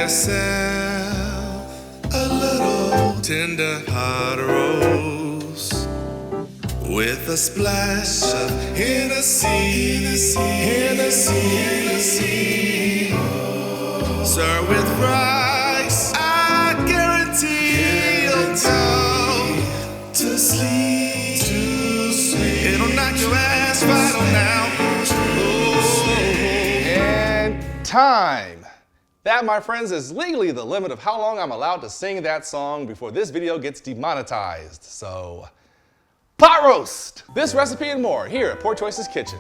yourself a little tender hot roast with a splash of Hennessy. Serve with rice, I guarantee you'll go to sleep. It'll knock your ass right on now. And time. That, my friends, is legally the limit of how long I'm allowed to sing that song before this video gets demonetized. So, pot roast! This recipe and more here at Poor Choices Kitchen.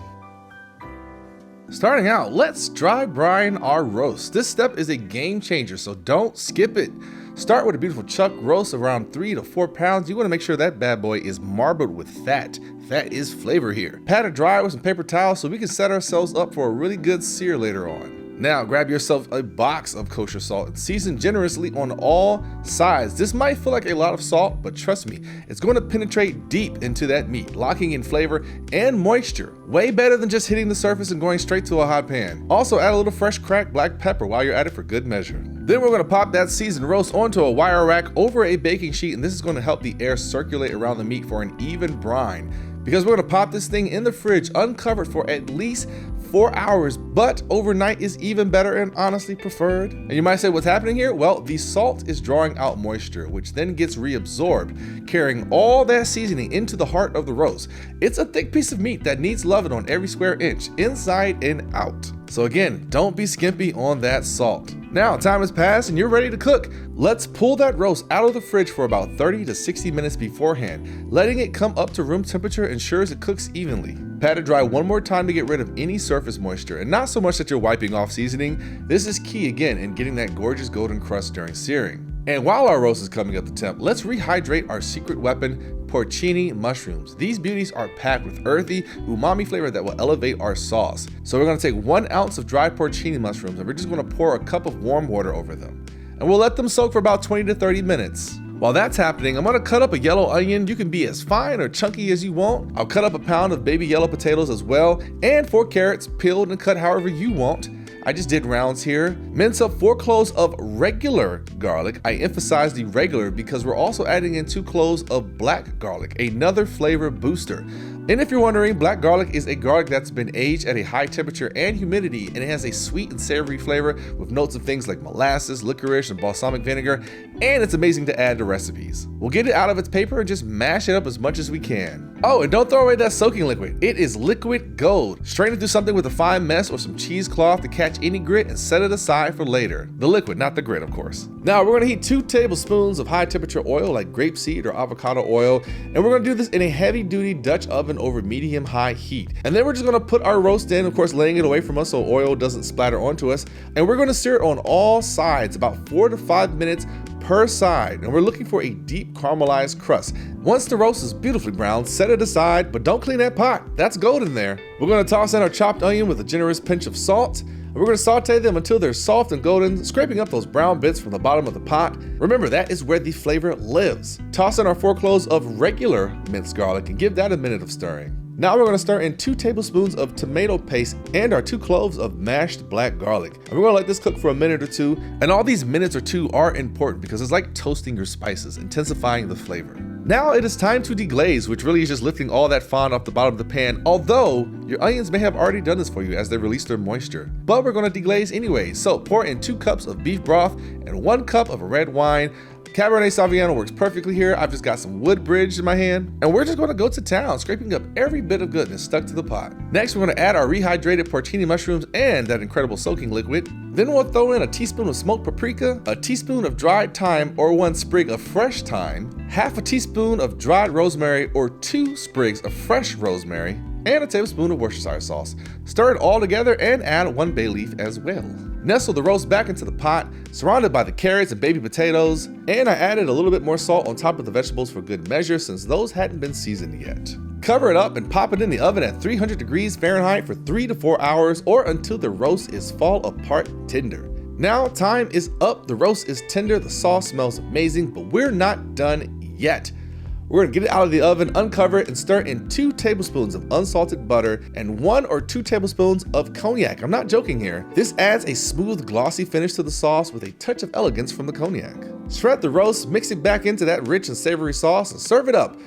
Starting out, let's dry brine our roast. This step is a game changer, so don't skip it. Start with a beautiful chuck roast around 3 to 4 pounds. You want to make sure that bad boy is marbled with fat. Fat is flavor here. Pat it dry with some paper towels so we can set ourselves up for a really good sear later on. Now grab yourself a box of kosher salt and season generously on all sides. This might feel like a lot of salt, but trust me, it's going to penetrate deep into that meat, locking in flavor and moisture. Way better than just hitting the surface and going straight to a hot pan. Also add a little fresh cracked black pepper while you're at it for good measure. Then we're going to pop that seasoned roast onto a wire rack over a baking sheet, and this is going to help the air circulate around the meat for an even brine. Because we're going to pop this thing in the fridge uncovered for at least 4 hours, but overnight is even better and honestly preferred. And you might say, what's happening here? Well, the salt is drawing out moisture, which then gets reabsorbed, carrying all that seasoning into the heart of the roast. It's a thick piece of meat that needs loving on every square inch, inside and out. So again, don't be skimpy on that salt. Now, time has passed and you're ready to cook. Let's pull that roast out of the fridge for about 30 to 60 minutes beforehand. Letting it come up to room temperature ensures it cooks evenly. Pat it dry one more time to get rid of any surface moisture, and not so much that you're wiping off seasoning. This is key again in getting that gorgeous golden crust during searing. And while our roast is coming up to temp, let's rehydrate our secret weapon, porcini mushrooms. These beauties are packed with earthy, umami flavor that will elevate our sauce. So we're going to take 1 ounce of dried porcini mushrooms and we're just going to pour a cup of warm water over them. And we'll let them soak for about 20 to 30 minutes. While that's happening, I'm going to cut up a yellow onion. You can be as fine or chunky as you want. I'll cut up a pound of baby yellow potatoes as well, and 4 carrots, peeled and cut however you want. I just did rounds here. Mince up 4 cloves of regular garlic. I emphasize the regular because we're also adding in 2 cloves of black garlic, another flavor booster. And if you're wondering, black garlic is a garlic that's been aged at a high temperature and humidity, and it has a sweet and savory flavor with notes of things like molasses, licorice, and balsamic vinegar, and it's amazing to add to recipes. We'll get it out of its paper and just mash it up as much as we can. Oh, and don't throw away that soaking liquid. It is liquid gold. Strain it through something with a fine mess or some cheesecloth to catch any grit and set it aside for later. The liquid, not the grit, of course. Now we're gonna heat 2 tablespoons of high temperature oil like grapeseed or avocado oil, and we're gonna do this in a heavy duty Dutch oven over medium-high heat. And then we're just gonna put our roast in, of course laying it away from us so oil doesn't splatter onto us, and we're gonna sear it on all sides about 4 to 5 minutes per side, and we're looking for a deep caramelized crust. Once the roast is beautifully browned, set it aside, but don't clean that pot. That's gold in there. We're gonna toss in our chopped onion with a generous pinch of salt. And we're gonna saute them until they're soft and golden, scraping up those brown bits from the bottom of the pot. Remember, that is where the flavor lives. Toss in our 4 cloves of regular minced garlic and give that a minute of stirring. Now we're gonna stir in 2 tablespoons of tomato paste and our 2 cloves of mashed black garlic. And we're gonna let this cook for a minute or 2. And all these minutes or 2 are important because it's like toasting your spices, intensifying the flavor. Now it is time to deglaze, which really is just lifting all that fond off the bottom of the pan, although your onions may have already done this for you as they release their moisture. But we're gonna deglaze anyway, so pour in 2 cups of beef broth and 1 cup of red wine. Cabernet Sauvignon works perfectly here. I've just got some Woodbridge in my hand, and we're just gonna go to town, scraping up every bit of goodness stuck to the pot. Next, we're gonna add our rehydrated porcini mushrooms and that incredible soaking liquid. Then we'll throw in a teaspoon of smoked paprika, a teaspoon of dried thyme or 1 sprig of fresh thyme, half a teaspoon of dried rosemary or 2 sprigs of fresh rosemary, and a tablespoon of Worcestershire sauce. Stir it all together and add 1 bay leaf as well. Nestle the roast back into the pot, surrounded by the carrots and baby potatoes, and I added a little bit more salt on top of the vegetables for good measure since those hadn't been seasoned yet. Cover it up and pop it in the oven at 300 degrees Fahrenheit for 3 to 4 hours or until the roast is fall apart tender. Now time is up, the roast is tender, the sauce smells amazing, but we're not done yet. We're gonna get it out of the oven, uncover it, and stir in 2 tablespoons of unsalted butter and 1 or 2 tablespoons of cognac. I'm not joking here. This adds a smooth, glossy finish to the sauce with a touch of elegance from the cognac. Shred the roast, mix it back into that rich and savory sauce, and serve it up.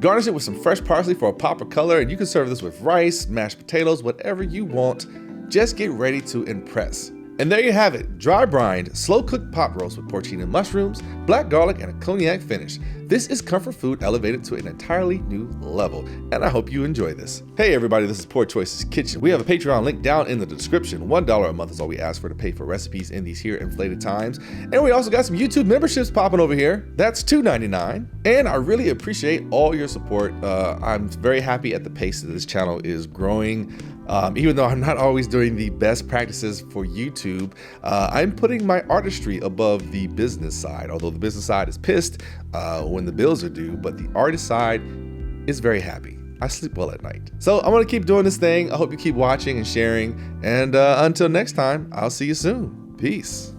Garnish it with some fresh parsley for a pop of color, and you can serve this with rice, mashed potatoes, whatever you want. Just get ready to impress. And there you have it, dry brined, slow cooked pot roast with porcini mushrooms, black garlic, and a cognac finish. This is comfort food elevated to an entirely new level, and I hope you enjoy this. Hey everybody, this is Poor Choices Kitchen. We have a Patreon link down in the description. $1 a month is all we ask for to pay for recipes in these here inflated times. And we also got some YouTube memberships popping over here. That's $2.99. And I really appreciate all your support. I'm very happy at the pace that this channel is growing. Even though I'm not always doing the best practices for YouTube, I'm putting my artistry above the business side. Although the business side is pissed when the bills are due, but the artist side is very happy. I sleep well at night. So I'm gonna keep doing this thing. I hope you keep watching and sharing. And until next time, I'll see you soon. Peace.